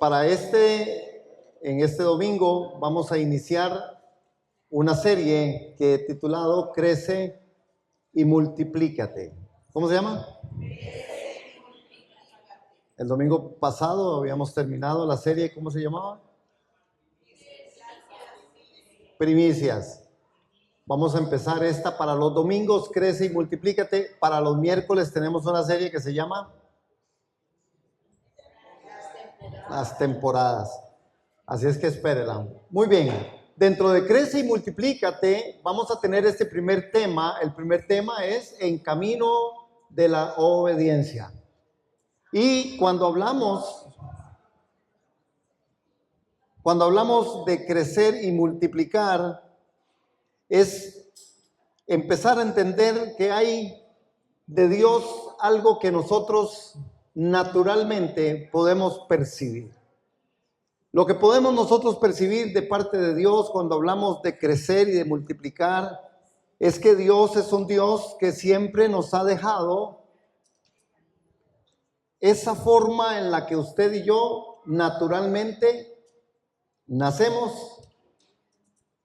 En este domingo vamos a iniciar una serie que he titulado Crece y Multiplícate. ¿Cómo se llama? El domingo pasado habíamos terminado la serie, ¿cómo se llamaba? Primicias. Vamos a empezar esta para los domingos, Crece y Multiplícate. Para los miércoles tenemos una serie que se llama Las temporadas. Así es que espérela. Muy bien. Dentro de Crece y Multiplícate vamos a tener este primer tema. El primer tema es En camino de la obediencia. Y cuando hablamos de crecer y multiplicar, es empezar a entender que hay de Dios algo que nosotros naturalmente podemos percibir. Lo que podemos nosotros percibir de parte de Dios cuando hablamos de crecer y de multiplicar es que Dios es un Dios que siempre nos ha dejado esa forma en la que usted y yo naturalmente nacemos,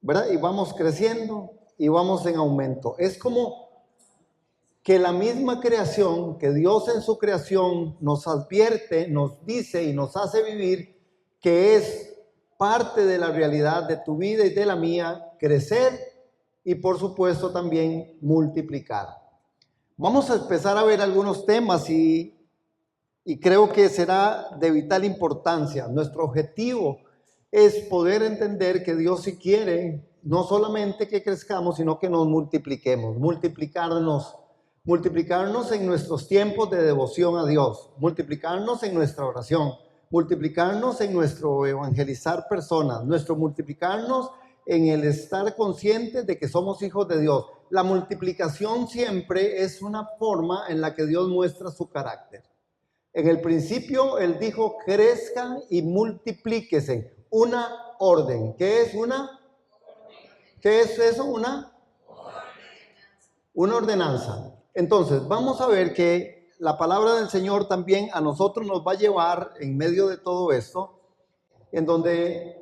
¿verdad? Y vamos creciendo y vamos en aumento. Es como que la misma creación, que Dios en su creación nos advierte, nos dice y nos hace vivir que es parte de la realidad de tu vida y de la mía, crecer y por supuesto también multiplicar. Vamos a empezar a ver algunos temas y creo que será de vital importancia. Nuestro objetivo es poder entender que Dios sí quiere no solamente que crezcamos, sino que nos multipliquemos, multiplicarnos en nuestros tiempos de devoción a Dios, multiplicarnos en nuestra oración, multiplicarnos en nuestro evangelizar personas, multiplicarnos en el estar conscientes de que somos hijos de Dios. La multiplicación siempre es una forma en la que Dios muestra su carácter. En el principio Él dijo, crezcan y multiplíquese. Una orden. ¿Qué es una? ¿Qué es eso? Una ordenanza. Entonces, vamos a ver que la palabra del Señor también a nosotros nos va a llevar en medio de todo esto, en donde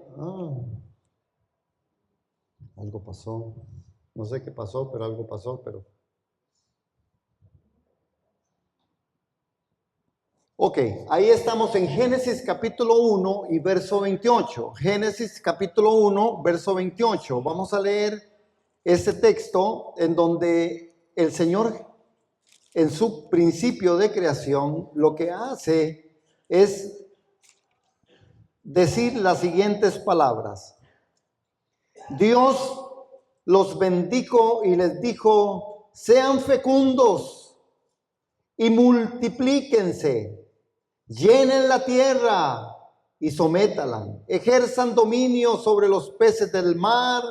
algo pasó. No sé qué pasó, pero algo pasó, Ok, ahí estamos en Génesis capítulo 1 y verso 28. Génesis capítulo 1, verso 28. Vamos a leer este texto en donde el Señor, en su principio de creación, lo que hace es decir las siguientes palabras. Dios los bendijo y les dijo, sean fecundos y multiplíquense. Llenen la tierra y sométala. Ejerzan dominio sobre los peces del mar,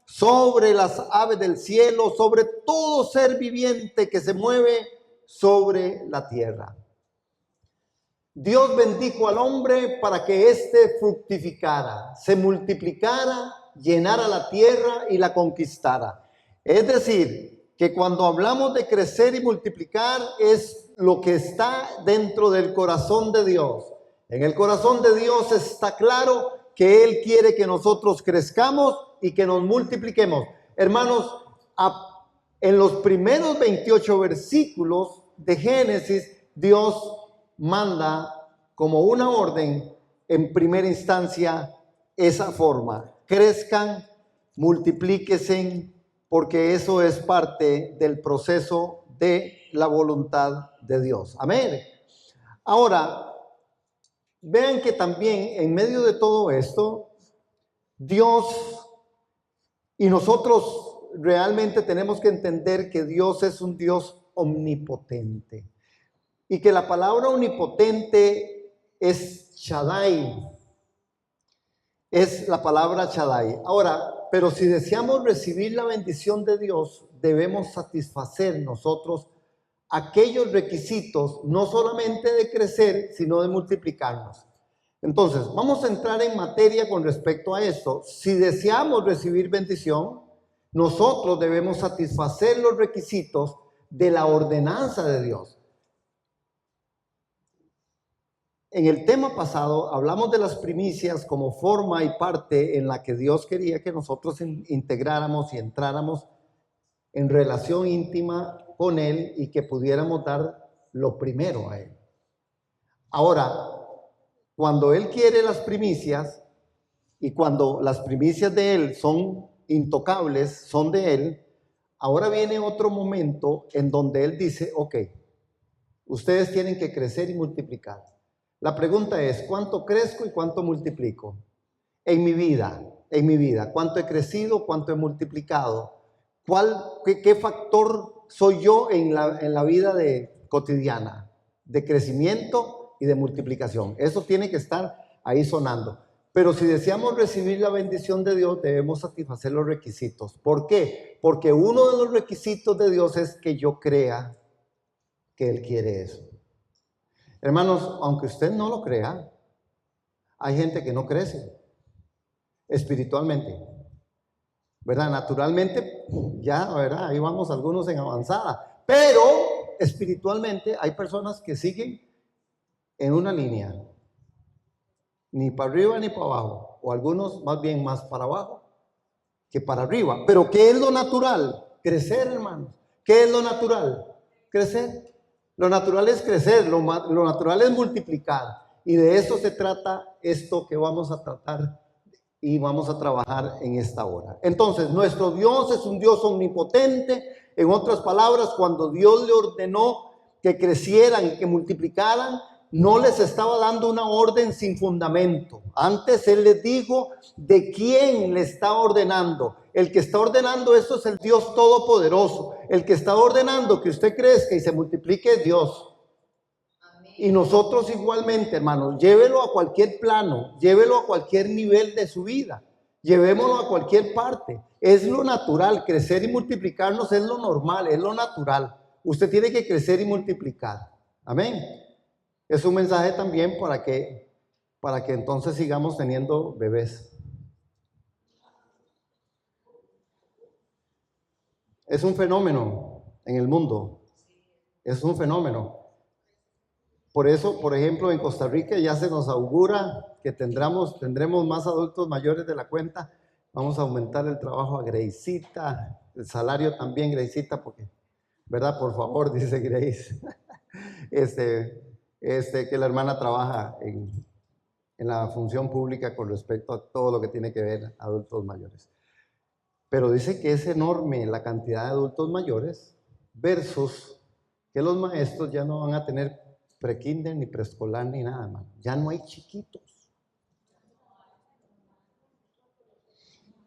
sobre las aves del cielo, sobre todo ser viviente que se mueve sobre la tierra. Dios bendijo al hombre para que éste fructificara, se multiplicara, llenara la tierra y la conquistara. Es decir, que cuando hablamos de crecer y multiplicar es lo que está dentro del corazón de Dios. En el corazón de Dios está claro que Él quiere que nosotros crezcamos y que nos multipliquemos. Hermanos, en los primeros 28 versículos de Génesis, Dios manda como una orden en primera instancia esa forma. Crezcan, multiplíquense, porque eso es parte del proceso de la voluntad de Dios. Amén. Ahora, vean que también en medio de todo esto, Dios y nosotros realmente tenemos que entender que Dios es un Dios omnipotente y que la palabra omnipotente es Shaddai. Es la palabra Shaddai. Ahora, pero si deseamos recibir la bendición de Dios, debemos satisfacer nosotros aquellos requisitos, no solamente de crecer, sino de multiplicarnos. Entonces, vamos a entrar en materia con respecto a esto. Si deseamos recibir bendición, nosotros debemos satisfacer los requisitos de la ordenanza de Dios. En el tema pasado hablamos de las primicias como forma y parte en la que Dios quería que nosotros integráramos y entráramos en relación íntima con Él y que pudiéramos dar lo primero a Él. Ahora, cuando Él quiere las primicias y cuando las primicias de Él son intocables, son de Él, ahora viene otro momento en donde Él dice, ok, ustedes tienen que crecer y multiplicar. La pregunta es, ¿cuánto crezco y cuánto multiplico? En mi vida, ¿cuánto he crecido, cuánto he multiplicado? ¿Qué factor soy yo en la vida cotidiana? De crecimiento y de multiplicación. Eso tiene que estar ahí sonando. Pero si deseamos recibir la bendición de Dios, debemos satisfacer los requisitos. ¿Por qué? Porque uno de los requisitos de Dios es que yo crea que Él quiere eso. Hermanos, aunque usted no lo crea, hay gente que no crece espiritualmente, ¿verdad? Naturalmente, ya, ¿verdad? Ahí vamos algunos en avanzada, pero espiritualmente hay personas que siguen en una línea, ni para arriba ni para abajo, o algunos más bien más para abajo que para arriba. Pero ¿qué es lo natural? Crecer, hermanos. ¿Qué es lo natural? Crecer. Lo natural es crecer, lo natural es multiplicar. Y de eso se trata esto que vamos a tratar y vamos a trabajar en esta hora. Entonces, nuestro Dios es un Dios omnipotente. En otras palabras, cuando Dios le ordenó que crecieran y que multiplicaran, no les estaba dando una orden sin fundamento. Antes Él les dijo de quién le está ordenando. El que está ordenando esto es el Dios Todopoderoso. El que está ordenando que usted crezca y se multiplique es Dios. Amén. Y nosotros igualmente, hermanos, llévelo a cualquier plano, llévelo a cualquier nivel de su vida, llevémoslo a cualquier parte. Es lo natural, crecer y multiplicarnos es lo normal, es lo natural. Usted tiene que crecer y multiplicar. Amén. Es un mensaje también para que entonces sigamos teniendo bebés. Es un fenómeno en el mundo. Es un fenómeno. Por eso, por ejemplo, en Costa Rica ya se nos augura que tendremos más adultos mayores de la cuenta. Vamos a aumentar el trabajo a Graceita, el salario también, Graceita, porque, ¿verdad? Por favor, dice Grace. Que la hermana trabaja en la función pública con respecto a todo lo que tiene que ver adultos mayores. Pero dice que es enorme la cantidad de adultos mayores versus que los maestros ya no van a tener prekinder ni preescolar ni nada más. Ya no hay chiquitos.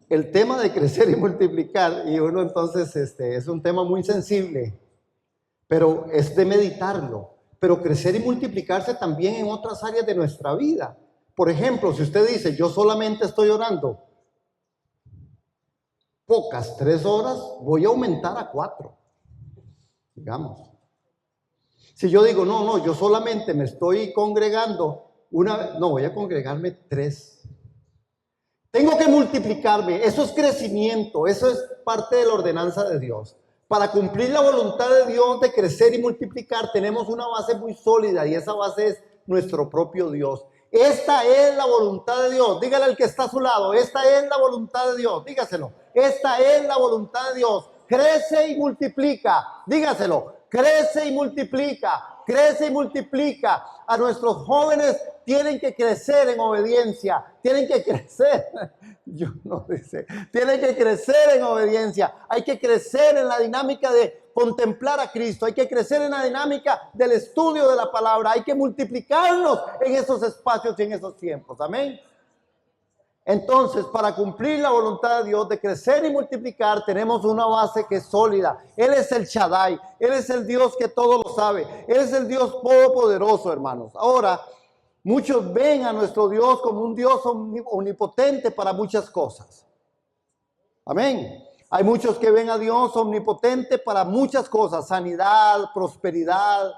El tema de crecer y multiplicar, y uno entonces es un tema muy sensible, pero es de meditarlo. Pero crecer y multiplicarse también en otras áreas de nuestra vida. Por ejemplo, si usted dice, yo solamente estoy orando pocas, 3 horas, voy a aumentar a 4, digamos. Si yo digo, no, yo solamente me estoy congregando una vez, no, voy a congregarme 3. Tengo que multiplicarme, eso es crecimiento, eso es parte de la ordenanza de Dios. Para cumplir la voluntad de Dios de crecer y multiplicar, tenemos una base muy sólida y esa base es nuestro propio Dios. Esta es la voluntad de Dios. Dígale al que está a su lado, esta es la voluntad de Dios. Dígaselo, esta es la voluntad de Dios. Crece y multiplica. Dígaselo, crece y multiplica. Crece y multiplica. A nuestros jóvenes tienen que crecer en obediencia. Tienen que crecer. Tienen que crecer en obediencia. Hay que crecer en la dinámica de contemplar a Cristo. Hay que crecer en la dinámica del estudio de la palabra. Hay que multiplicarnos en esos espacios y en esos tiempos. Amén. Entonces, para cumplir la voluntad de Dios de crecer y multiplicar, tenemos una base que es sólida. Él es el Shaddai. Él es el Dios que todo lo sabe. Él es el Dios todopoderoso, hermanos. Ahora, muchos ven a nuestro Dios como un Dios omnipotente para muchas cosas. Amén. Hay muchos que ven a Dios omnipotente para muchas cosas, sanidad, prosperidad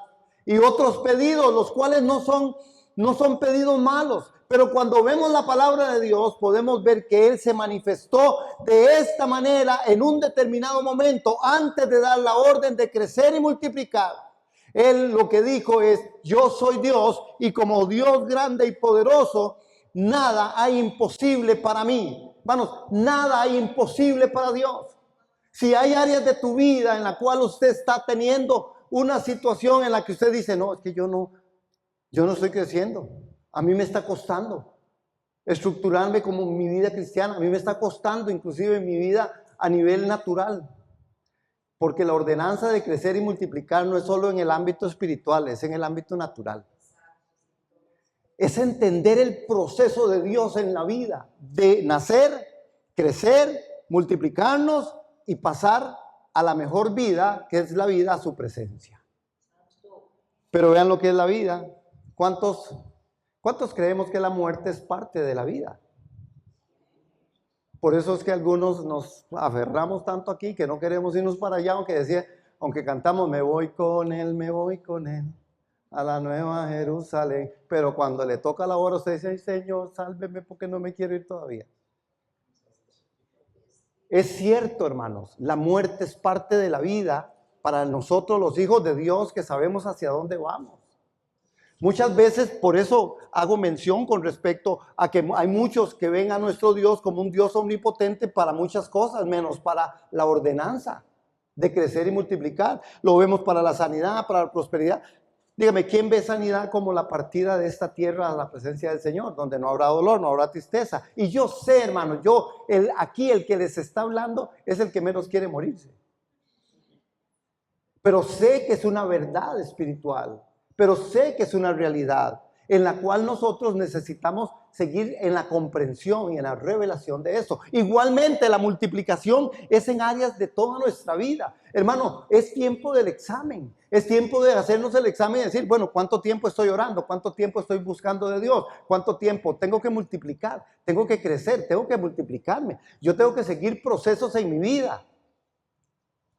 y otros pedidos, los cuales no son pedidos malos. Pero cuando vemos la palabra de Dios, podemos ver que Él se manifestó de esta manera en un determinado momento antes de dar la orden de crecer y multiplicar. Él lo que dijo es, yo soy Dios y como Dios grande y poderoso, nada hay imposible para mí. Hermanos, nada hay imposible para Dios. Si hay áreas de tu vida en la cual usted está teniendo una situación en la que usted dice, no, es que yo no estoy creciendo. A mí me está costando estructurarme como mi vida cristiana. A mí me está costando inclusive mi vida a nivel natural. Porque la ordenanza de crecer y multiplicar no es solo en el ámbito espiritual, es en el ámbito natural. Es entender el proceso de Dios en la vida, de nacer, crecer, multiplicarnos y pasar a la mejor vida, que es la vida a su presencia. Pero vean lo que es la vida. ¿Cuántos creemos que la muerte es parte de la vida? Por eso es que algunos nos aferramos tanto aquí que no queremos irnos para allá, aunque cantamos me voy con él a la nueva Jerusalén, pero cuando le toca la hora usted dice, ay Señor, sálveme porque no me quiero ir todavía. Es cierto, hermanos, la muerte es parte de la vida para nosotros los hijos de Dios que sabemos hacia dónde vamos. Muchas veces por eso hago mención con respecto a que hay muchos que ven a nuestro Dios como un Dios omnipotente para muchas cosas, menos para la ordenanza de crecer y multiplicar. Lo vemos para la sanidad, para la prosperidad. Dígame, ¿quién ve sanidad como la partida de esta tierra a la presencia del Señor? Donde no habrá dolor, no habrá tristeza. Y yo sé, hermano, aquí el que les está hablando es el que menos quiere morirse. Pero sé que es una verdad espiritual. Pero sé que es una realidad en la cual nosotros necesitamos seguir en la comprensión y en la revelación de eso. Igualmente la multiplicación es en áreas de toda nuestra vida. Hermano, es tiempo del examen. Es tiempo de hacernos el examen y decir, bueno, ¿cuánto tiempo estoy orando? ¿Cuánto tiempo estoy buscando de Dios? ¿Cuánto tiempo? Tengo que multiplicar, tengo que crecer, tengo que multiplicarme. Yo tengo que seguir procesos en mi vida.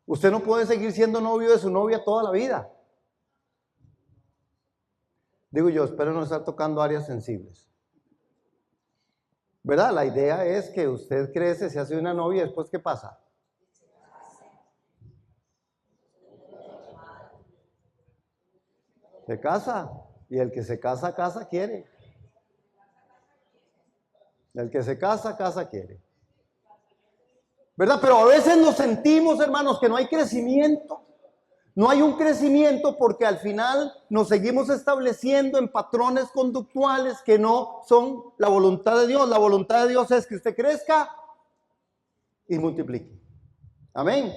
Usted no puede seguir siendo novio de su novia toda la vida. Digo yo, espero no estar tocando áreas sensibles. ¿Verdad? La idea es que usted crece, se hace una novia y después ¿qué pasa? Se casa. Y el que se casa, casa quiere. El que se casa, casa quiere. ¿Verdad? Pero a veces nos sentimos, hermanos, que no hay crecimiento. No hay un crecimiento porque al final nos seguimos estableciendo en patrones conductuales que no son la voluntad de Dios. La voluntad de Dios es que usted crezca y multiplique. Amén.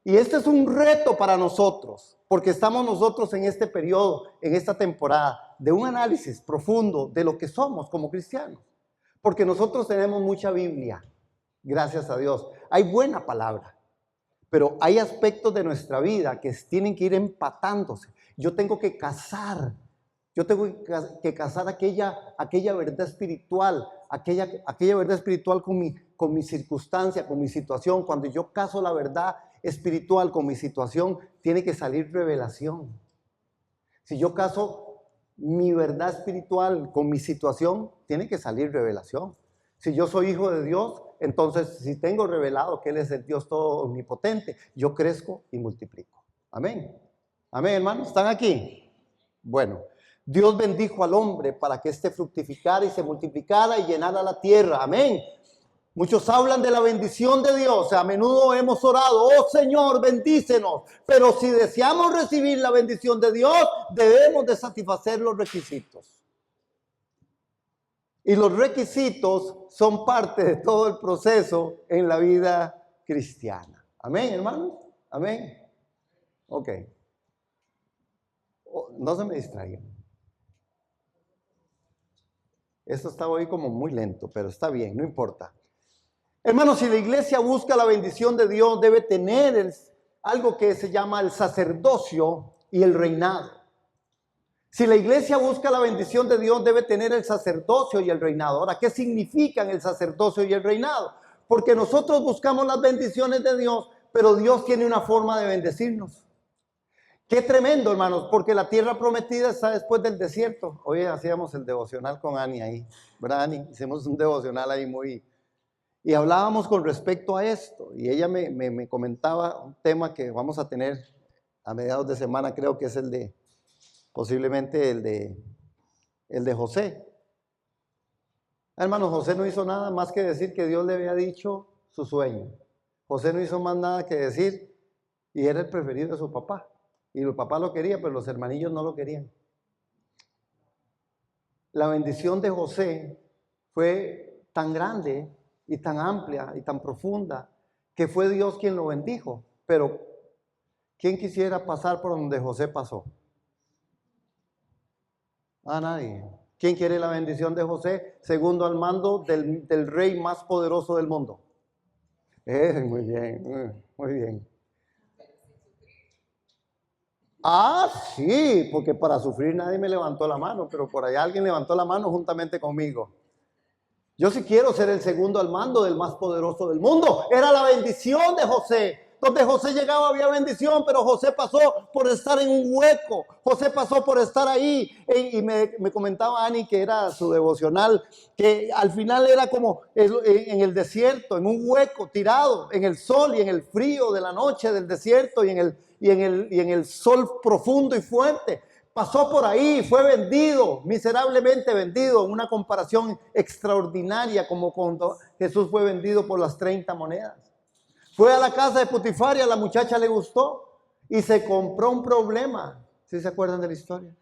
Y este es un reto para nosotros, porque estamos nosotros en este periodo, en esta temporada, de un análisis profundo de lo que somos como cristianos. Porque nosotros tenemos mucha Biblia, gracias a Dios. Hay buena palabra. Pero hay aspectos de nuestra vida que tienen que ir empatándose. Yo tengo que cazar aquella verdad espiritual, aquella verdad espiritual con mi circunstancia, con mi situación. Cuando yo caso la verdad espiritual con mi situación, tiene que salir revelación. Si yo caso mi verdad espiritual con mi situación, tiene que salir revelación. Si yo soy hijo de Dios, entonces si tengo revelado que Él es el Dios todo omnipotente, yo crezco y multiplico. Amén. Amén, hermanos. ¿Están aquí? Bueno, Dios bendijo al hombre para que éste fructificara y se multiplicara y llenara la tierra. Amén. Muchos hablan de la bendición de Dios. A menudo hemos orado, oh Señor, bendícenos. Pero si deseamos recibir la bendición de Dios, debemos de satisfacer los requisitos. Y los requisitos son parte de todo el proceso en la vida cristiana. Amén, hermanos. Amén. Ok. No se me distraigan. Esto está hoy como muy lento, pero está bien, no importa. Hermanos, si la iglesia busca la bendición de Dios, debe tener algo que se llama el sacerdocio y el reinado. Si la iglesia busca la bendición de Dios, debe tener el sacerdocio y el reinado. Ahora, ¿qué significan el sacerdocio y el reinado? Porque nosotros buscamos las bendiciones de Dios, pero Dios tiene una forma de bendecirnos. Qué tremendo, hermanos, porque la tierra prometida está después del desierto. Hoy hacíamos el devocional con Ani ahí, ¿verdad, Ani? Hicimos un devocional ahí y hablábamos con respecto a esto. Y ella me comentaba un tema que vamos a tener a mediados de semana, creo que es el de Posiblemente el de José. Hermano, José no hizo nada más que decir que Dios le había dicho su sueño. José no hizo más nada que decir, y era el preferido de su papá. Y el papá lo quería, pero los hermanillos no lo querían. La bendición de José fue tan grande y tan amplia y tan profunda que fue Dios quien lo bendijo. Pero ¿quién quisiera pasar por donde José pasó? A nadie. ¿Quién quiere la bendición de José? Segundo al mando del rey más poderoso del mundo. Muy bien, muy bien. Ah, sí, porque para sufrir nadie me levantó la mano, pero por allá alguien levantó la mano juntamente conmigo. Yo sí quiero ser el segundo al mando del más poderoso del mundo. Era la bendición de José. Donde José llegaba había bendición, pero José pasó por estar en un hueco. José pasó por estar ahí. Y me comentaba Ani, que era su devocional, que al final era como en el desierto, en un hueco, tirado, en el sol y en el frío de la noche del desierto y en el sol profundo y fuerte. Pasó por ahí, fue vendido, miserablemente vendido, una comparación extraordinaria como cuando Jesús fue vendido por las 30 monedas. Fue a la casa de Potifar y a la muchacha le gustó y se compró un problema. ¿Sí se acuerdan de la historia?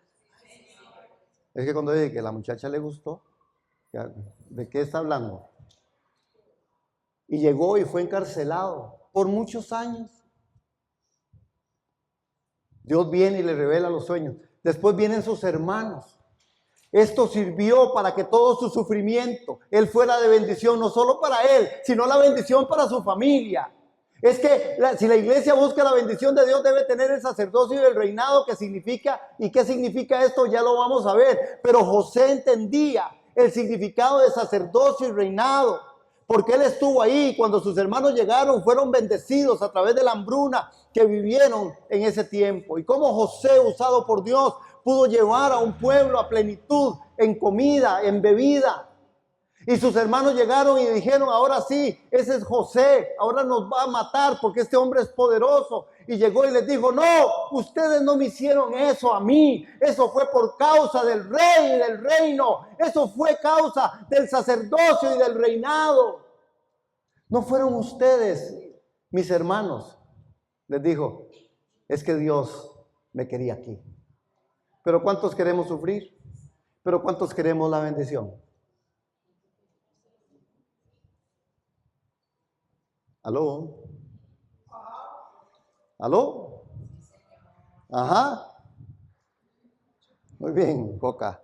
Es que cuando dije que a la muchacha le gustó, ¿de qué está hablando? Y llegó y fue encarcelado por muchos años. Dios viene y le revela los sueños. Después vienen sus hermanos. Esto sirvió para que todo su sufrimiento, él fuera de bendición, no solo para él, sino la bendición para su familia. Es que si la iglesia busca la bendición de Dios, debe tener el sacerdocio y el reinado, que significa, y qué significa esto, ya lo vamos a ver. Pero José entendía el significado de sacerdocio y reinado, porque él estuvo ahí cuando sus hermanos llegaron, fueron bendecidos a través de la hambruna que vivieron en ese tiempo. Y cómo José, usado por Dios, pudo llevar a un pueblo a plenitud en comida, en bebida. Y sus hermanos llegaron y dijeron, ahora sí, ese es José, ahora nos va a matar porque este hombre es poderoso. Y llegó y les dijo, no, ustedes no me hicieron eso a mí, eso fue por causa del rey y del reino, eso fue causa del sacerdocio y del reinado. No fueron ustedes, mis hermanos. Les dijo, es que Dios me quería aquí. Pero ¿cuántos queremos sufrir? ¿Pero cuántos queremos la bendición? ¿Aló? ¿Aló? Ajá. Muy bien, Coca.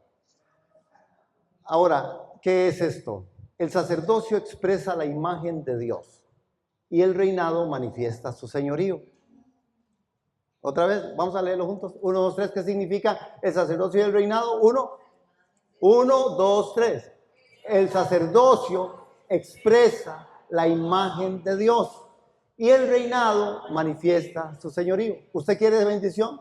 Ahora, ¿qué es esto? El sacerdocio expresa la imagen de Dios y el reinado manifiesta su señorío. Otra vez, vamos a leerlo juntos. 1, 2, 3, ¿qué significa el sacerdocio y el reinado? 1, 2, 3. El sacerdocio expresa la imagen de Dios y el reinado manifiesta su señorío. ¿Usted quiere bendición?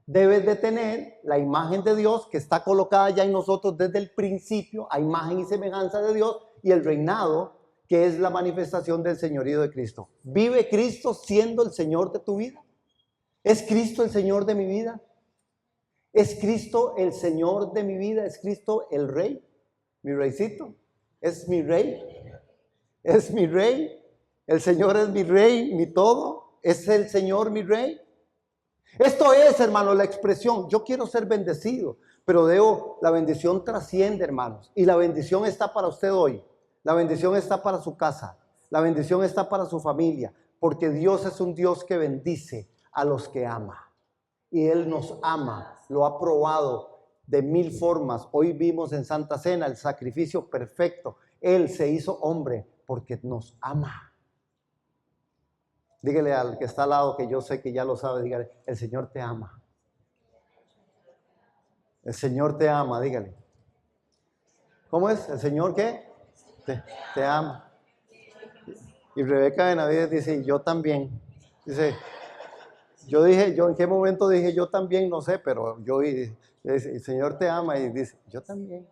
Debe de tener la imagen de Dios que está colocada ya en nosotros desde el principio, a imagen y semejanza de Dios, y el reinado, que es la manifestación del señorío de Cristo. ¿Vive Cristo siendo el Señor de tu vida? ¿Es Cristo el Señor de mi vida? ¿Es Cristo el Señor de mi vida? ¿Es Cristo el Rey? ¿Mi reycito? ¿Es mi Rey? ¿Es mi Rey? ¿El Señor es mi Rey, mi todo? ¿Es el Señor mi Rey? Esto es, hermano, la expresión, yo quiero ser bendecido, pero la bendición trasciende, hermanos, y la bendición está para usted hoy, la bendición está para su casa, la bendición está para su familia, porque Dios es un Dios que bendice a los que ama, y Él nos ama, lo ha probado de 1000 formas. Hoy vimos en Santa Cena el sacrificio perfecto, Él se hizo hombre porque nos ama. Dígale al que está al lado, que yo sé que ya lo sabe, dígale, el Señor te ama. El Señor te ama, dígale. ¿Cómo es? ¿El Señor qué? Te ama. Y Rebeca Benavides dice, yo también. Dice, yo en qué momento dije yo también, no sé, pero yo dice, el Señor te ama, y dice, yo también.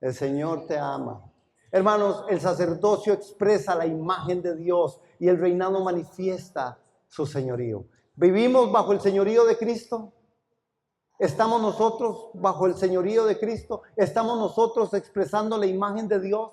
El Señor te ama. Hermanos, el sacerdocio expresa la imagen de Dios y el reinado manifiesta su señorío. ¿Vivimos bajo el señorío de Cristo? ¿Estamos nosotros bajo el señorío de Cristo? ¿Estamos nosotros expresando la imagen de Dios?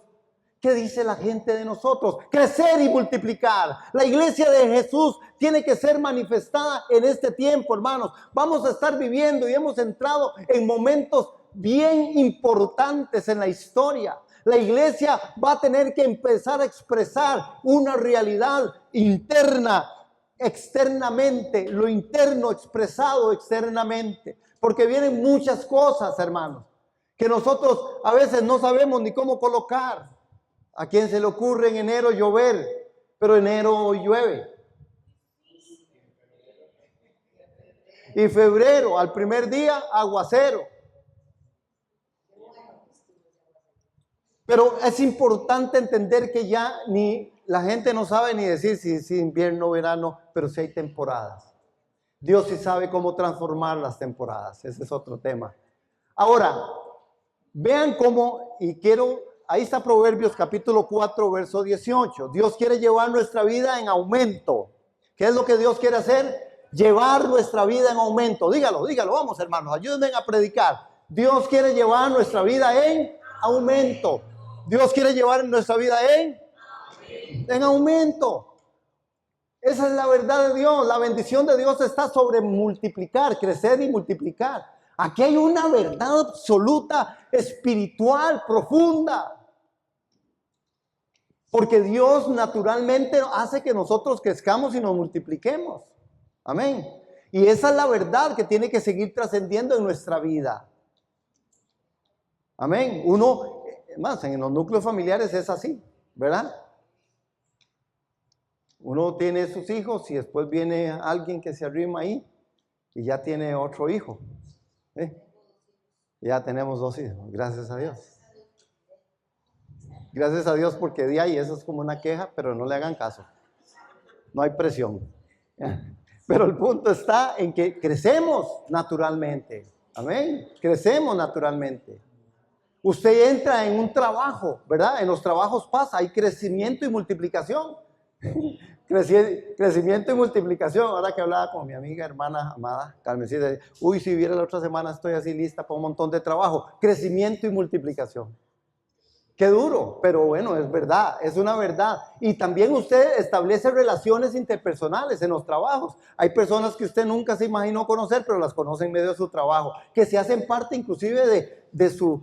¿Qué dice la gente de nosotros? Crecer y multiplicar. La iglesia de Jesús tiene que ser manifestada en este tiempo, hermanos. Vamos a estar viviendo y hemos entrado en momentos bien importantes en la historia. La iglesia va a tener que empezar a expresar una realidad interna, externamente, lo interno expresado externamente. Porque vienen muchas cosas, hermanos, que nosotros a veces no sabemos ni cómo colocar. ¿A quién se le ocurre en enero llover? Pero enero llueve. Y febrero, al primer día, aguacero. Pero es importante entender que ya ni la gente no sabe ni decir si invierno o verano, pero si hay temporadas. Dios sí sabe cómo transformar las temporadas. Ese es otro tema. Ahora, vean cómo, ahí está Proverbios capítulo 4, verso 18. Dios quiere llevar nuestra vida en aumento. ¿Qué es lo que Dios quiere hacer? Llevar nuestra vida en aumento. Dígalo, vamos hermanos, ayúdenme a predicar. Dios quiere llevar nuestra vida en aumento. Dios quiere llevar nuestra vida en aumento. Esa es la verdad de Dios. La bendición de Dios está sobre multiplicar, crecer y multiplicar. Aquí hay una verdad absoluta, espiritual, profunda. Porque Dios naturalmente hace que nosotros crezcamos y nos multipliquemos. Amén. Y esa es la verdad que tiene que seguir trascendiendo en nuestra vida. Amén. Uno, más en los núcleos familiares es así, ¿verdad? Uno tiene sus hijos y después viene alguien que se arrima ahí y ya tiene otro hijo. Ya tenemos 2 hijos, gracias a Dios. Gracias a Dios porque de ahí eso es como una queja, pero no le hagan caso. No hay presión. Pero el punto está en que crecemos naturalmente. Amén. Crecemos naturalmente. Usted entra en un trabajo, ¿verdad? En los trabajos pasa, hay crecimiento y multiplicación. Crecimiento y multiplicación. Ahora que hablaba con mi amiga, hermana amada, Carmencita, si viera la otra semana estoy así lista para un montón de trabajo. Crecimiento y multiplicación. Qué duro, pero bueno, es verdad, es una verdad. Y también usted establece relaciones interpersonales en los trabajos. Hay personas que usted nunca se imaginó conocer, pero las conoce en medio de su trabajo, que se hacen parte inclusive de su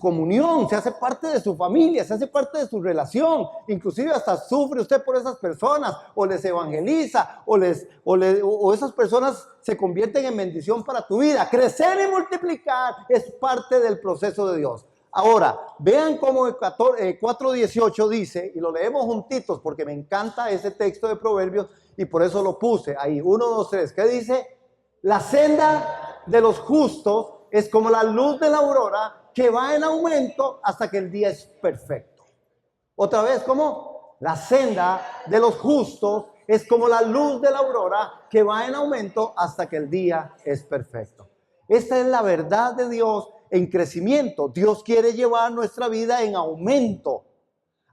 comunión, se hace parte de su familia, se hace parte de su relación. Inclusive hasta sufre usted por esas personas, o les evangeliza, o esas personas se convierten en bendición para tu vida. Crecer y multiplicar es parte del proceso de Dios. Ahora, vean cómo el 4:18 dice, y lo leemos juntitos porque me encanta ese texto de Proverbios y por eso lo puse ahí. 1, 2, 3. ¿Qué dice? La senda de los justos es como la luz de la aurora que va en aumento hasta que el día es perfecto. Otra vez, ¿cómo? La senda de los justos es como la luz de la aurora que va en aumento hasta que el día es perfecto. Esta es la verdad de Dios en crecimiento. Dios quiere llevar nuestra vida en aumento.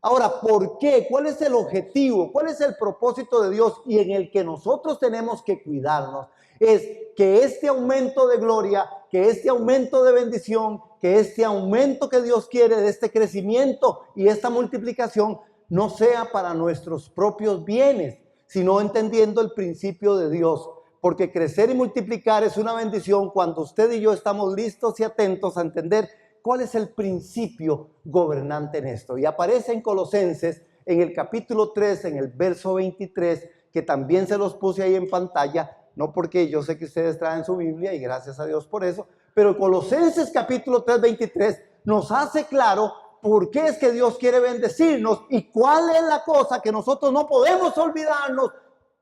Ahora, ¿por qué? ¿Cuál es el objetivo? ¿Cuál es el propósito de Dios y en el que nosotros tenemos que cuidarnos? Es que este aumento de gloria, que este aumento de bendición, que este aumento que Dios quiere de este crecimiento y esta multiplicación no sea para nuestros propios bienes, sino entendiendo el principio de Dios. Porque crecer y multiplicar es una bendición cuando usted y yo estamos listos y atentos a entender cuál es el principio gobernante en esto. Y aparece en Colosenses, en el capítulo 3, en el verso 23, que también se los puse ahí en pantalla, no porque yo sé que ustedes traen su Biblia y gracias a Dios por eso, pero Colosenses capítulo 3, 23 nos hace claro por qué es que Dios quiere bendecirnos y cuál es la cosa que nosotros no podemos olvidarnos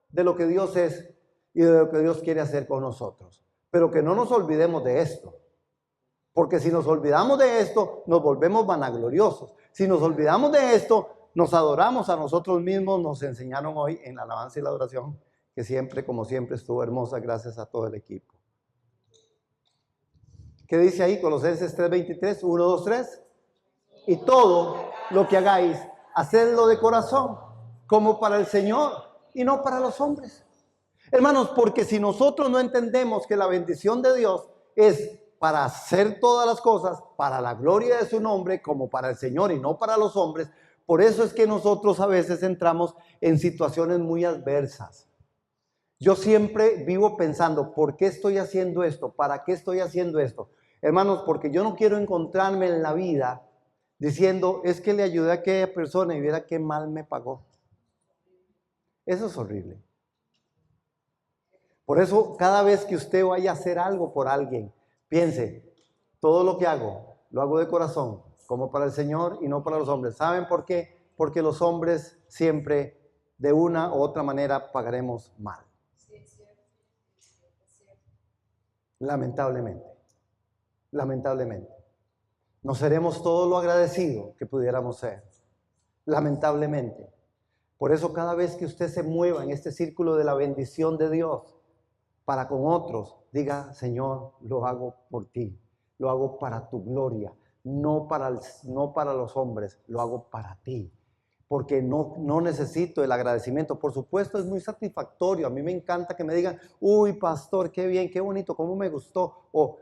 de lo que Dios es y de lo que Dios quiere hacer con nosotros. Pero que no nos olvidemos de esto. Porque si nos olvidamos de esto, nos volvemos vanagloriosos. Si nos olvidamos de esto, nos adoramos a nosotros mismos. Nos enseñaron hoy en la alabanza y la adoración, que siempre, como siempre, estuvo hermosa gracias a todo el equipo. ¿Qué dice ahí? Colosenses 3:23, 1, 2, 3. Y todo lo que hagáis, hacedlo de corazón, como para el Señor y no para los hombres. Hermanos, porque si nosotros no entendemos que la bendición de Dios es para hacer todas las cosas para la gloria de su nombre, como para el Señor y no para los hombres. Por eso es que nosotros a veces entramos en situaciones muy adversas. Yo siempre vivo pensando, ¿por qué estoy haciendo esto? ¿Para qué estoy haciendo esto? Hermanos, porque yo no quiero encontrarme en la vida diciendo, es que le ayudé a aquella persona y viera qué mal me pagó. Eso es horrible. Por eso, cada vez que usted vaya a hacer algo por alguien, piense, todo lo que hago, lo hago de corazón, como para el Señor y no para los hombres. ¿Saben por qué? Porque los hombres siempre, de una u otra manera, pagaremos mal. Lamentablemente. Lamentablemente. No seremos todo lo agradecido que pudiéramos ser. Lamentablemente. Por eso cada vez que usted se mueva en este círculo de la bendición de Dios para con otros, diga, Señor, lo hago por ti. Lo hago para tu gloria. No para los hombres, lo hago para ti. Porque no necesito el agradecimiento. Por supuesto, es muy satisfactorio. A mí me encanta que me digan, uy, pastor, qué bien, qué bonito, cómo me gustó, o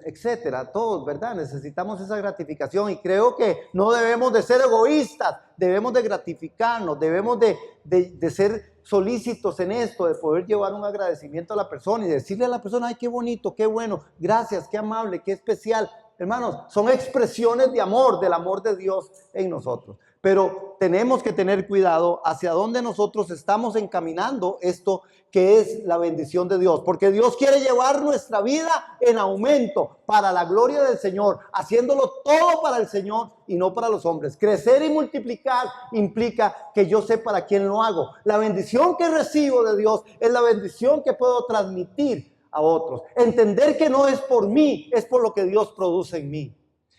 etcétera. Todos, ¿verdad? Necesitamos esa gratificación y creo que no debemos de ser egoístas, debemos de gratificarnos, debemos de ser solícitos en esto, de poder llevar un agradecimiento a la persona y decirle a la persona, ay, qué bonito, qué bueno, gracias, qué amable, qué especial. Hermanos, son expresiones de amor, del amor de Dios en nosotros. Pero tenemos que tener cuidado hacia dónde nosotros estamos encaminando esto que es la bendición de Dios. Porque Dios quiere llevar nuestra vida en aumento para la gloria del Señor, haciéndolo todo para el Señor y no para los hombres. Crecer y multiplicar implica que yo sé para quién lo hago. La bendición que recibo de Dios es la bendición que puedo transmitir a otros. Entender que no es por mí, es por lo que Dios produce en mí.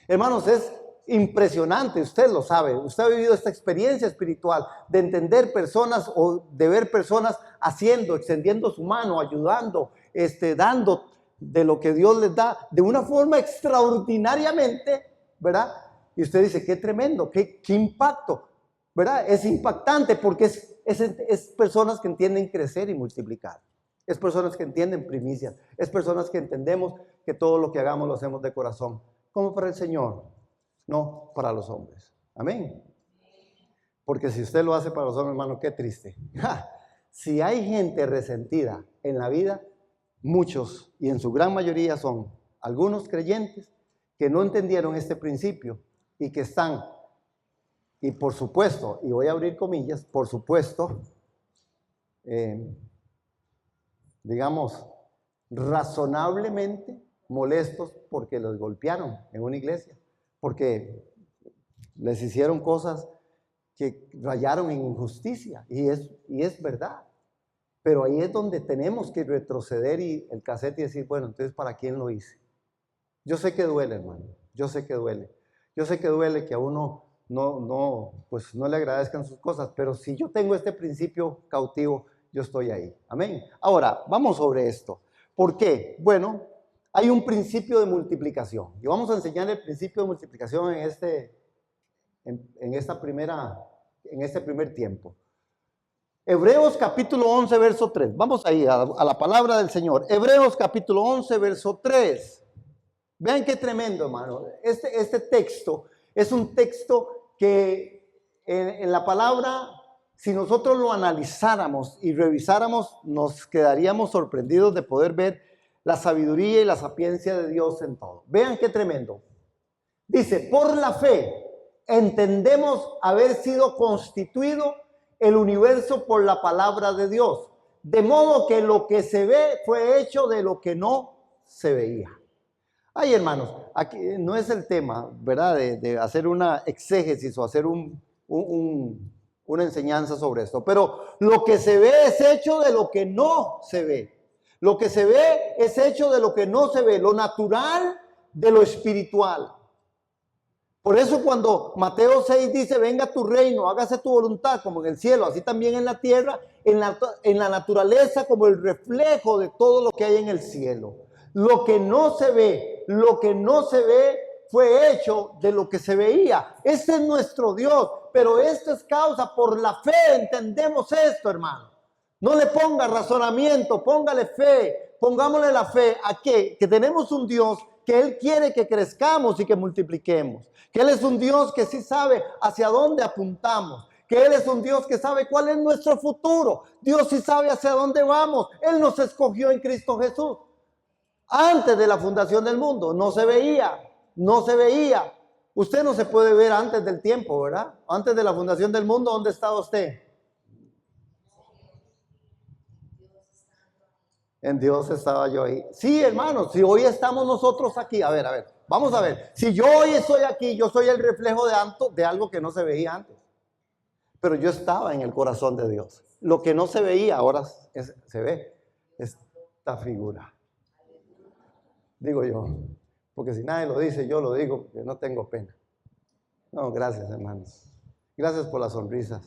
Hermanos, es impresionante, usted lo sabe, usted ha vivido esta experiencia espiritual de entender personas o de ver personas haciendo, extendiendo su mano, ayudando, dando de lo que Dios les da de una forma extraordinariamente, ¿verdad? Y usted dice, qué tremendo, qué impacto, ¿verdad? Es impactante porque es personas que entienden crecer y multiplicar. Es personas que entienden primicias. Es personas que entendemos que todo lo que hagamos lo hacemos de corazón. Como para el Señor, no para los hombres. Amén. Porque si usted lo hace para los hombres, hermano, qué triste. Si hay gente resentida en la vida, muchos, y en su gran mayoría son algunos creyentes que no entendieron este principio y que están, y por supuesto, y voy a abrir comillas, por supuesto, digamos, razonablemente molestos porque los golpearon en una iglesia, porque les hicieron cosas que rayaron en injusticia, y es verdad. Pero ahí es donde tenemos que retroceder y el cassette y decir, bueno, entonces, ¿para quién lo hice? Yo sé que duele, hermano, yo sé que duele. Yo sé que duele que a uno pues no le agradezcan sus cosas, pero si yo tengo este principio cautivo, yo estoy ahí. Amén. Ahora, vamos sobre esto. ¿Por qué? Bueno, hay un principio de multiplicación. Y vamos a enseñar el principio de multiplicación en este primer tiempo. Hebreos capítulo 11, verso 3. Vamos ahí a la palabra del Señor. Hebreos capítulo 11, verso 3. Vean qué tremendo, hermano. Este texto es un texto que en la palabra, si nosotros lo analizáramos y revisáramos, nos quedaríamos sorprendidos de poder ver la sabiduría y la sapiencia de Dios en todo. Vean qué tremendo. Dice, por la fe entendemos haber sido constituido el universo por la palabra de Dios, de modo que lo que se ve fue hecho de lo que no se veía. Ay, hermanos, aquí no es el tema, ¿verdad?, de hacer una exégesis o hacer una enseñanza sobre esto, pero lo que se ve es hecho de lo que no se ve. Lo que se ve es hecho de lo que no se ve, lo natural de lo espiritual. Por eso cuando Mateo 6 dice, venga tu reino, hágase tu voluntad como en el cielo, así también en la tierra, en la naturaleza como el reflejo de todo lo que hay en el cielo. Lo que no se ve fue hecho de lo que se veía. Este es nuestro Dios, pero esto es causa por la fe, entendemos esto, hermano. No le ponga razonamiento, póngale fe, pongámosle la fe a que tenemos un Dios que Él quiere que crezcamos y que multipliquemos. Que Él es un Dios que sí sabe hacia dónde apuntamos. Que Él es un Dios que sabe cuál es nuestro futuro. Dios sí sabe hacia dónde vamos. Él nos escogió en Cristo Jesús. Antes de la fundación del mundo, no se veía. Usted no se puede ver antes del tiempo, ¿verdad? Antes de la fundación del mundo, ¿dónde estaba usted? En Dios estaba yo ahí. Sí, hermanos, si hoy estamos nosotros aquí, a ver, vamos a ver. Si yo hoy estoy aquí, yo soy el reflejo de algo que no se veía antes. Pero yo estaba en el corazón de Dios. Lo que no se veía ahora se ve. Esta figura. Digo yo, porque si nadie lo dice, yo lo digo, porque no tengo pena. No, gracias, hermanos. Gracias por las sonrisas.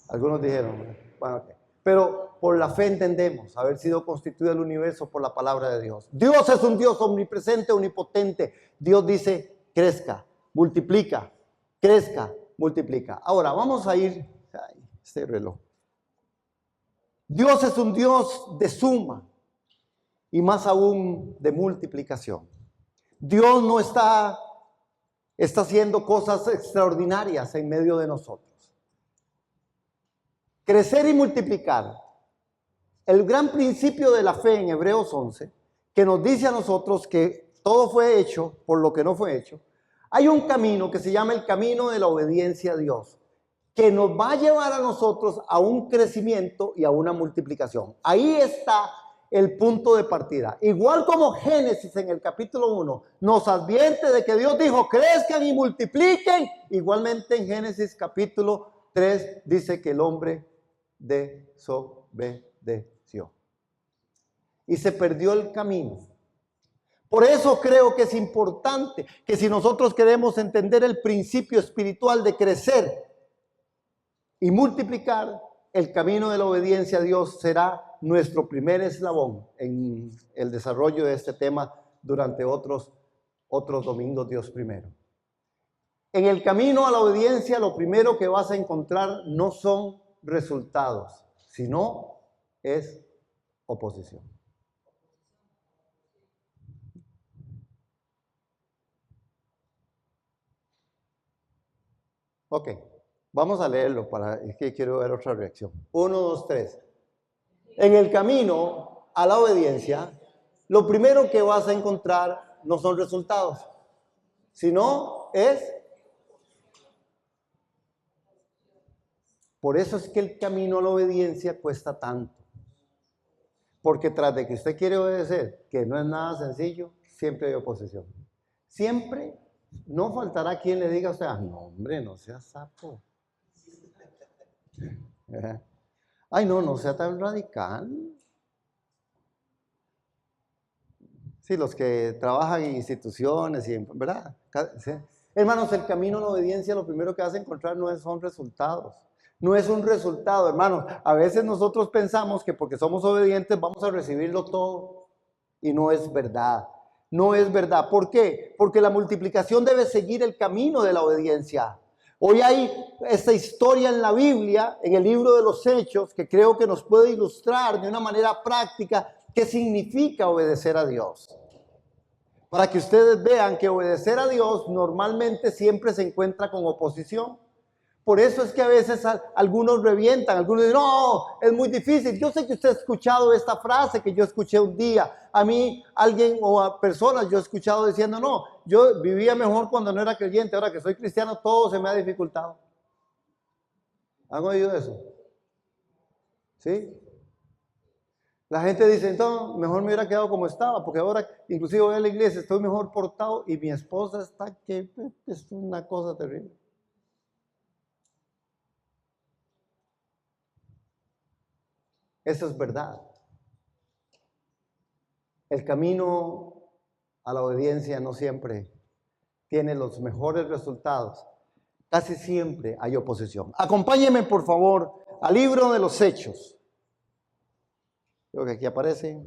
Algunos dijeron, bueno, ok. Pero por la fe entendemos haber sido constituido el universo por la palabra de Dios. Dios es un Dios omnipresente, omnipotente. Dios dice, crezca, multiplica, crezca, multiplica. Ahora, vamos a ir, este reloj. Dios es un Dios de suma y más aún de multiplicación. Dios no está haciendo cosas extraordinarias en medio de nosotros. Crecer y multiplicar. El gran principio de la fe en Hebreos 11, que nos dice a nosotros que todo fue hecho por lo que no fue hecho. Hay un camino que se llama el camino de la obediencia a Dios, que nos va a llevar a nosotros a un crecimiento y a una multiplicación. Ahí está el punto de partida. Igual como Génesis en el capítulo 1 nos advierte de que Dios dijo crezcan y multipliquen, igualmente en Génesis capítulo 3 dice que el hombre desobedeció y se perdió el camino. Por eso creo que es importante que si nosotros queremos entender el principio espiritual de crecer y multiplicar, el camino de la obediencia a Dios será nuestro primer eslabón en el desarrollo de este tema durante otros domingos, Dios primero. En el camino a la obediencia, lo primero que vas a encontrar no son resultados, sino es oposición. Ok, vamos a leerlo es que quiero ver otra reacción. 1, 2, 3. En el camino a la obediencia, lo primero que vas a encontrar no son resultados, sino es. Por eso es que el camino a la obediencia cuesta tanto. Porque tras de que usted quiere obedecer, que no es nada sencillo, siempre hay oposición. Siempre no faltará quien le diga a usted, no hombre, no seas sapo. Ay, no sea tan radical. Sí, los que trabajan en instituciones, ¿verdad? ¿Sí? Hermanos, el camino a la obediencia lo primero que vas a encontrar no son resultados. No es un resultado, hermanos. A veces nosotros pensamos que porque somos obedientes vamos a recibirlo todo. Y no es verdad. No es verdad. ¿Por qué? Porque la multiplicación debe seguir el camino de la obediencia. Hoy hay esta historia en la Biblia, en el libro de los Hechos, que creo que nos puede ilustrar de una manera práctica qué significa obedecer a Dios. Para que ustedes vean que obedecer a Dios normalmente siempre se encuentra con oposición. Por eso es que a veces algunos revientan, algunos dicen, no, es muy difícil. Yo sé que usted ha escuchado esta frase que yo escuché un día. A mí, alguien o a personas yo he escuchado diciendo, no, yo vivía mejor cuando no era creyente, ahora que soy cristiano todo se me ha dificultado. ¿Han oído eso? ¿Sí? La gente dice, entonces, mejor me hubiera quedado como estaba, porque ahora, inclusive voy a la iglesia, estoy mejor portado y mi esposa está que es una cosa terrible. Eso es verdad. El camino a la obediencia no siempre tiene los mejores resultados. Casi siempre hay oposición. Acompáñenme, por favor, al libro de los Hechos. Creo que aquí aparece.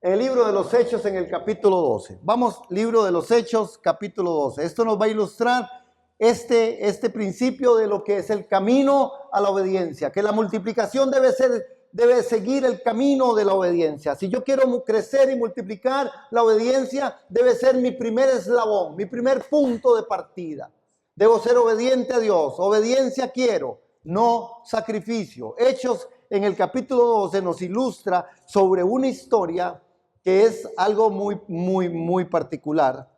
En el libro de los Hechos, en el capítulo 12. Vamos, libro de los Hechos, capítulo 12. Esto nos va a ilustrar este principio de lo que es el camino a la obediencia, que la multiplicación debe ser debe seguir el camino de la obediencia. Si yo quiero crecer y multiplicar, la obediencia debe ser mi primer eslabón, mi primer punto de partida. Debo ser obediente a Dios. Obediencia quiero, no sacrificio. Hechos en el capítulo 12 nos ilustra sobre una historia que es algo muy particular.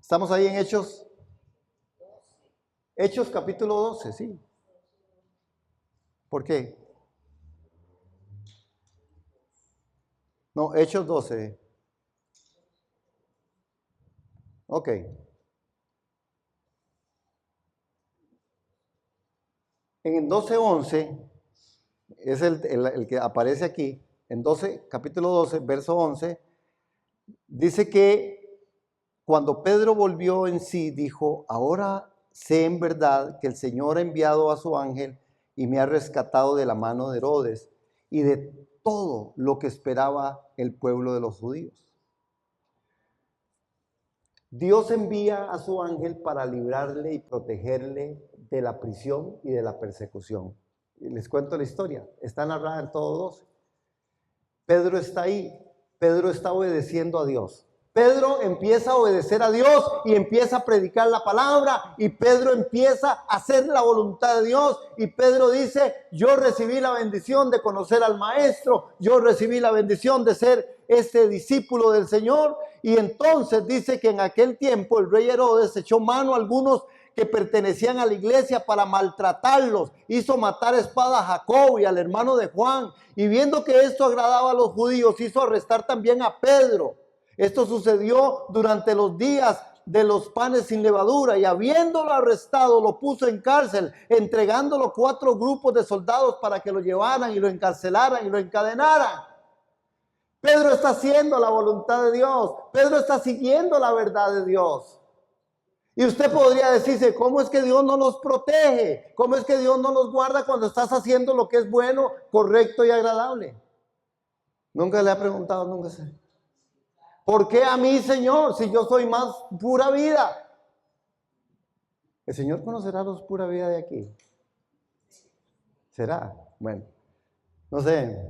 ¿Estamos ahí en Hechos? Hechos capítulo 12, sí. ¿Por qué? No, Hechos 12. Ok. En el 12:11, es el que aparece aquí, en capítulo 12, verso 11, dice que cuando Pedro volvió en sí, dijo: ahora sé en verdad que el Señor ha enviado a su ángel y me ha rescatado de la mano de Herodes y de todo lo que esperaba el pueblo de los judíos. Dios envía a su ángel para librarle y protegerle de la prisión y de la persecución. Y les cuento la historia, está narrada en todo 12. Pedro está ahí, Pedro está obedeciendo a Dios. Pedro empieza a obedecer a Dios y empieza a predicar la palabra, y Pedro empieza a hacer la voluntad de Dios, y Pedro dice: yo recibí la bendición de conocer al Maestro, yo recibí la bendición de ser este discípulo del Señor. Y entonces dice que en aquel tiempo el rey Herodes echó mano a algunos que pertenecían a la iglesia para maltratarlos. Hizo matar a espada a Jacobo y al hermano de Juan, y viendo que esto agradaba a los judíos, hizo arrestar también a Pedro. Esto sucedió durante los días de los panes sin levadura, y habiéndolo arrestado lo puso en cárcel, entregándolo 4 grupos de soldados para que lo llevaran y lo encarcelaran y lo encadenaran. Pedro está haciendo la voluntad de Dios. Pedro está siguiendo la verdad de Dios. Y usted podría decirse: ¿cómo es que Dios no nos protege? ¿Cómo es que Dios no nos guarda cuando estás haciendo lo que es bueno, correcto y agradable? Nunca le ha preguntado, nunca sé. ¿Por qué a mí, Señor, si yo soy más pura vida? ¿El Señor conocerá los pura vida de aquí? ¿Será? Bueno, no sé.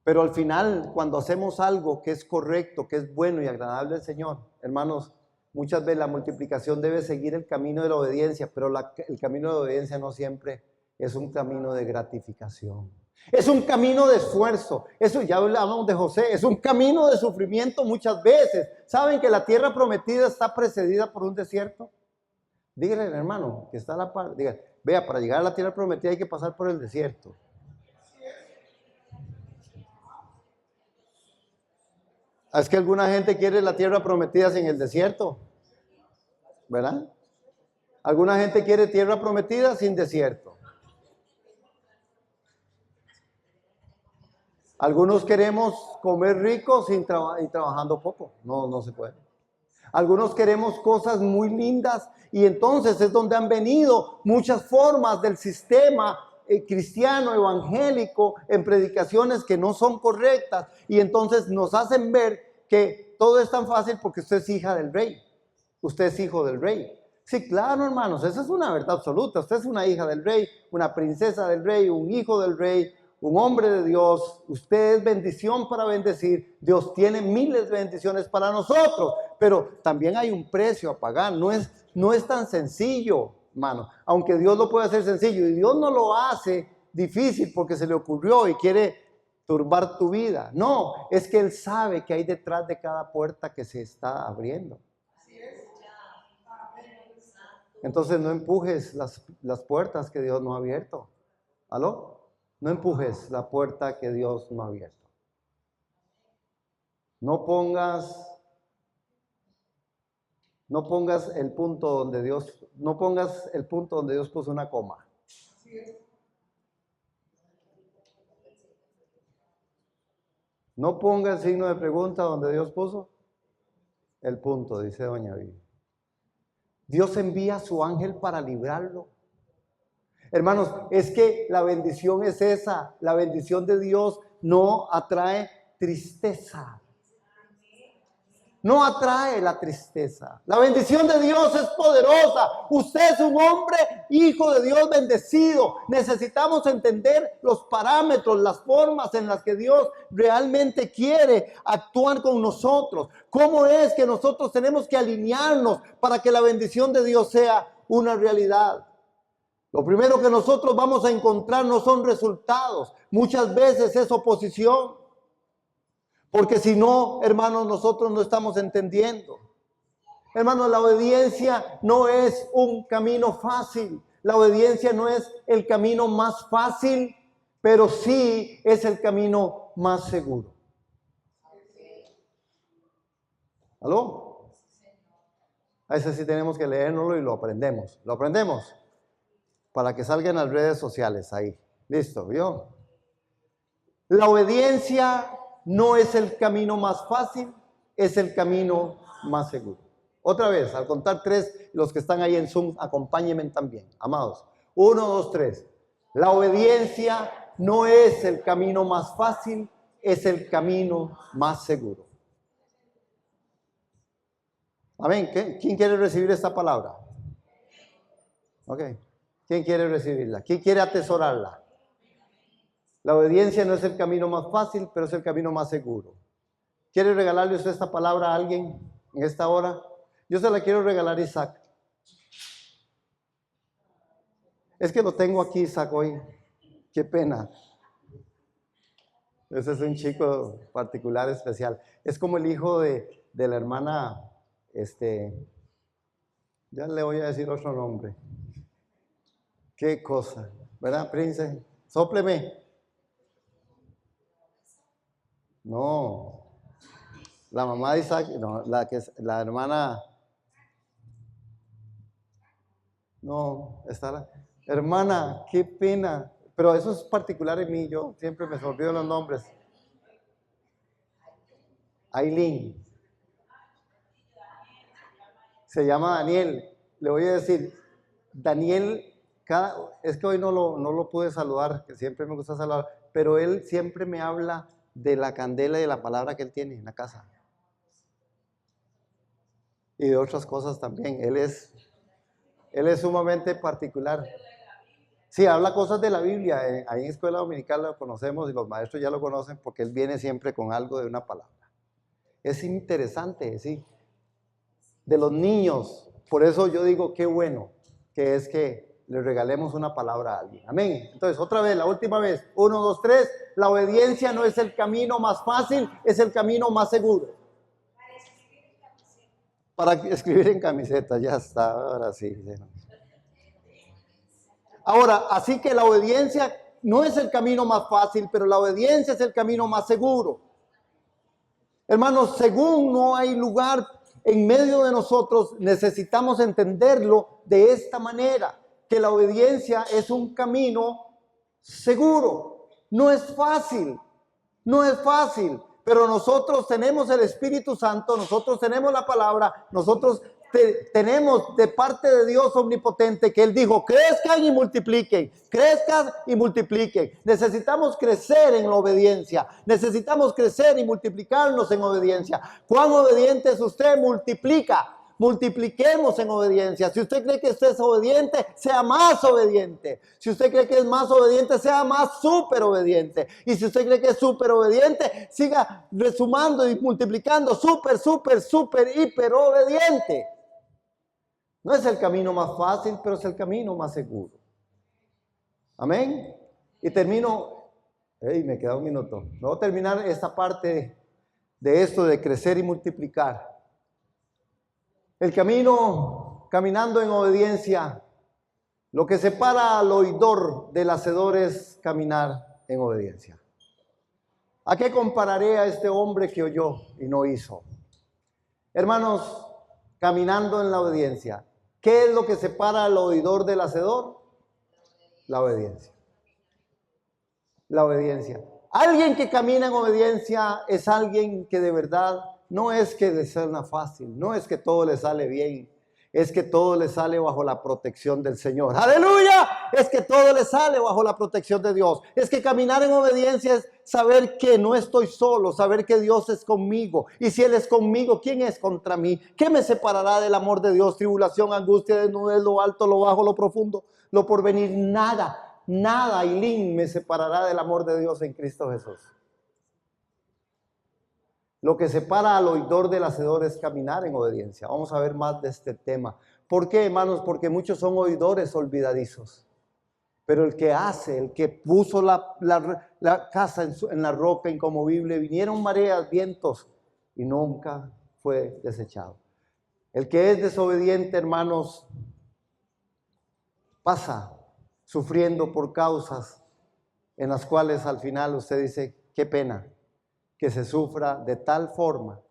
Pero al final, cuando hacemos algo que es correcto, que es bueno y agradable al Señor, hermanos, muchas veces la multiplicación debe seguir el camino de la obediencia, pero el camino de obediencia no siempre es un camino de gratificación. Es un camino de esfuerzo. Eso ya hablamos de José. Es un camino de sufrimiento muchas veces. ¿Saben que la tierra prometida está precedida por un desierto? Díganle al hermano que está a la par. Díganle: vea, para llegar a la tierra prometida hay que pasar por el desierto. Es que alguna gente quiere la tierra prometida sin el desierto, ¿verdad? Alguna gente quiere tierra prometida sin desierto. Algunos queremos comer rico y trabajando poco. No se puede. Algunos queremos cosas muy lindas, y entonces es donde han venido muchas formas del sistema cristiano evangélico en predicaciones que no son correctas, y entonces nos hacen ver que todo es tan fácil porque usted es hija del rey, usted es hijo del rey. Sí, claro, hermanos, esa es una verdad absoluta. Usted es una hija del rey, una princesa del rey, un hijo del rey, un hombre de Dios. Usted es bendición para bendecir. Dios tiene miles de bendiciones para nosotros, pero también hay un precio a pagar. No es tan sencillo, hermano, aunque Dios lo puede hacer sencillo, y Dios no lo hace difícil porque se le ocurrió y quiere turbar tu vida. No, es que Él sabe que hay detrás de cada puerta que se está abriendo. Entonces no empujes las puertas que Dios no ha abierto. ¿Aló? No empujes la puerta que Dios no ha abierto. No pongas el punto donde Dios puso una coma. No ponga el signo de pregunta donde Dios puso el punto, dice doña Vivi. Dios envía a su ángel para librarlo. Hermanos, es que la bendición es esa. La bendición de Dios no atrae tristeza. no atrae la tristeza. La bendición de Dios es poderosa. Usted es un hombre, hijo de Dios bendecido. Necesitamos entender los parámetros, las formas en las que Dios realmente quiere actuar con nosotros. ¿Cómo es que nosotros tenemos que alinearnos para que la bendición de Dios sea una realidad? Lo primero que nosotros vamos a encontrar no son resultados. Muchas veces es oposición. Porque si no, hermanos, nosotros no estamos entendiendo. Hermanos, la obediencia no es un camino fácil. La obediencia no es el camino más fácil, pero sí es el camino más seguro. ¿Aló? A ese sí tenemos que leérnoslo y lo aprendemos. ¿Lo aprendemos? Para que salgan las redes sociales ahí. Listo, ¿vio? La obediencia no es el camino más fácil, es el camino más seguro. Otra vez, al contar 3, los que están ahí en Zoom, acompáñenme también, amados. 1, 2, 3. La obediencia no es el camino más fácil, es el camino más seguro. Amén. ¿Quién quiere recibir esta palabra? Ok. ¿Quién quiere recibirla? ¿Quién quiere atesorarla? La obediencia no es el camino más fácil, pero es el camino más seguro. ¿Quiere regalarle usted esta palabra a alguien en esta hora? Yo se la quiero regalar a Isaac. Es que lo tengo aquí, Isaac, hoy. Qué pena. Ese es un chico particular, especial. Es como el hijo de la hermana, ya le voy a decir otro nombre. Qué cosa, ¿verdad, Prince? Sópleme. No, la mamá de Isaac, no, la hermana, no, está la hermana, qué pena, pero eso es particular en mí, yo siempre me olvido los nombres. Aileen, se llama Daniel, le voy a decir, Daniel, es que hoy no lo pude saludar, que siempre me gusta saludar, pero él siempre me habla de la candela y de la palabra que él tiene en la casa. Y de otras cosas también. Él es sumamente particular. Sí, habla cosas de la Biblia. Ahí en Escuela Dominical lo conocemos y los maestros ya lo conocen porque él viene siempre con algo de una palabra. Es interesante, sí. De los niños. Por eso yo digo qué bueno que es que le regalemos una palabra a alguien. Amén. Entonces, otra vez, la última vez. 1, 2, 3. La obediencia no es el camino más fácil, es el camino más seguro. Para escribir en camiseta, ya está, ahora sí. Ahora, así que la obediencia no es el camino más fácil, pero la obediencia es el camino más seguro. Hermanos, según no hay lugar en medio de nosotros, necesitamos entenderlo de esta manera. Que la obediencia es un camino seguro. No es fácil, pero nosotros tenemos el Espíritu Santo, nosotros tenemos la palabra, nosotros tenemos de parte de Dios omnipotente que Él dijo, crezcan y multipliquen. Necesitamos crecer en la obediencia, necesitamos crecer y multiplicarnos en obediencia. ¿Cuán obediente es usted? Multipliquemos en obediencia. Si usted cree que usted es obediente, sea más obediente. Si usted cree que es más obediente, sea más súper obediente. Y si usted cree que es súper obediente, siga resumando y multiplicando súper, hiper obediente. No es el camino más fácil, pero es el camino más seguro. Amén. Y termino, me queda un minuto. Voy a terminar esta parte de esto de crecer y multiplicar. El camino, caminando en obediencia, lo que separa al oidor del hacedor es caminar en obediencia. ¿A qué compararé a este hombre que oyó y no hizo? Hermanos, caminando en la obediencia, ¿qué es lo que separa al oidor del hacedor? La obediencia. La obediencia. Alguien que camina en obediencia es alguien que de verdad no es que le sea fácil, no es que todo le sale bien, es que todo le sale bajo la protección del Señor. ¡Aleluya! Es que todo le sale bajo la protección de Dios. Es que caminar en obediencia es saber que no estoy solo, saber que Dios es conmigo. Y si Él es conmigo, ¿quién es contra mí? ¿Qué me separará del amor de Dios? Tribulación, angustia, desnudez, lo alto, lo bajo, lo profundo, lo porvenir. Nada, nada, Ailín, me separará del amor de Dios en Cristo Jesús. Lo que separa al oidor del hacedor es caminar en obediencia. Vamos a ver más de este tema. ¿Por qué, hermanos? Porque muchos son oidores olvidadizos. Pero el que hace, el que puso la casa en la roca inconmovible, vinieron mareas, vientos y nunca fue desechado. El que es desobediente, hermanos, pasa sufriendo por causas en las cuales al final usted dice, qué pena que se sufra de tal forma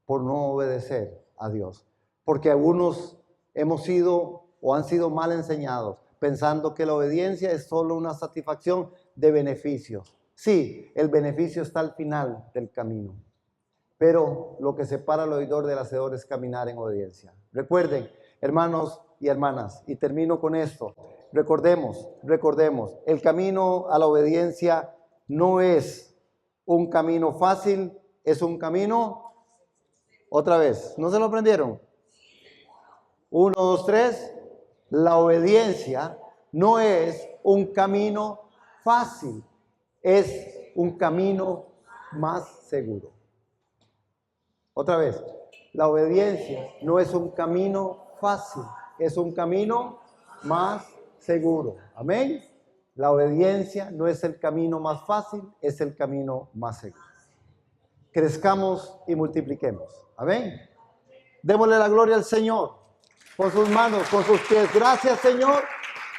por no obedecer a Dios. Porque algunos hemos sido o han sido mal enseñados, pensando que la obediencia es solo una satisfacción de beneficios. Sí, el beneficio está al final del camino, pero lo que separa al oidor del hacedor es caminar en obediencia. Recuerden, hermanos y hermanas, y termino con esto, recordemos, el camino a la obediencia no es un camino fácil, es un camino, otra vez, ¿no se lo aprendieron? 1, 2, 3. La obediencia no es un camino fácil, es un camino más seguro. Otra vez, la obediencia no es un camino fácil, es un camino más seguro. Amén. La obediencia no es el camino más fácil, es el camino más seguro. Crezcamos y multipliquemos. Amén. Démosle la gloria al Señor. Con sus manos, con sus pies. Gracias, Señor,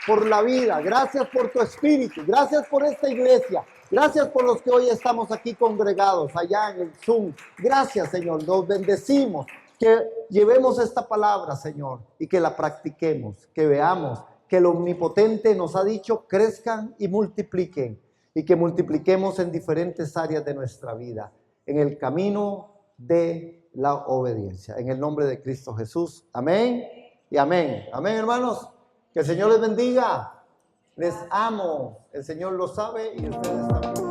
por la vida. Gracias por tu espíritu. Gracias por esta iglesia. Gracias por los que hoy estamos aquí congregados, allá en el Zoom. Gracias, Señor. Nos bendecimos. Que llevemos esta palabra, Señor, y que la practiquemos. Que veamos que el Omnipotente nos ha dicho, crezcan y multipliquen. Y que multipliquemos en diferentes áreas de nuestra vida. En el camino de la obediencia. En el nombre de Cristo Jesús. Amén. Y amén. Amén, hermanos. Que el Señor les bendiga. Les amo. El Señor lo sabe y ustedes también.